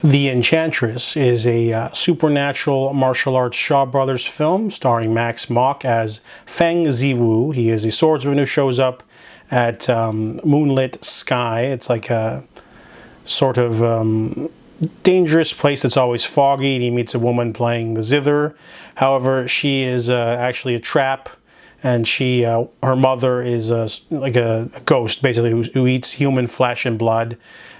The Enchantress is a supernatural martial arts Shaw Brothers film starring Max Mock as Feng Ziwu. He is a swordsman who shows up at Moonlit Sky. It's like a sort of dangerous place that's always foggy, and he meets a woman playing the zither. However, she is actually a trap, and her mother is like a ghost, basically, who eats human flesh and blood.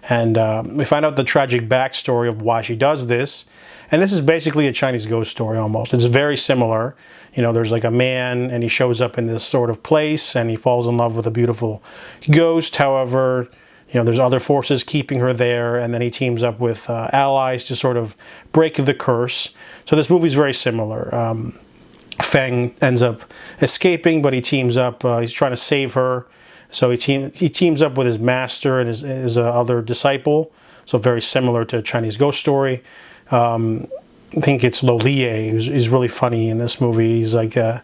And we find out the tragic backstory of why she does this. And this is basically a Chinese ghost story almost. It's very similar. You know, there's like a man, and he shows up in this sort of place, and he falls in love with a beautiful ghost. However, you know, there's other forces keeping her there, and then he teams up with allies to sort of break the curse. So this movie is very similar. Feng ends up escaping, but he teams up. He's trying to save her. So he teams up with his master and his other disciple. So very similar to a Chinese ghost story. I think it's Lo Lie who's really funny in this movie. He's like the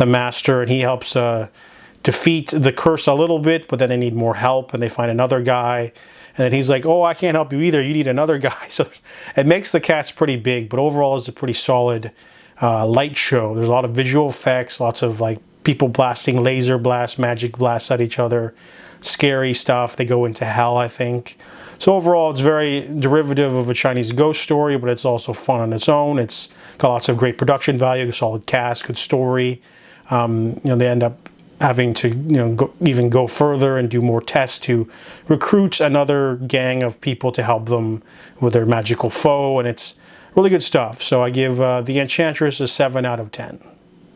master, and he helps defeat the curse a little bit, but then they need more help, and they find another guy. And then he's like, oh, I can't help you either. You need another guy. So it makes the cast pretty big, but overall it's a pretty solid light show. There's a lot of visual effects, lots of like people blasting laser blasts, magic blasts at each other, scary stuff. They go into hell, I think. So overall, it's very derivative of a Chinese ghost story, but it's also fun on its own. It's got lots of great production value, a solid cast, good story. You know, they end up having to, even go further and do more tests to recruit another gang of people to help them with their magical foe, and it's really good stuff. So I give The Enchantress a 7 out of 10.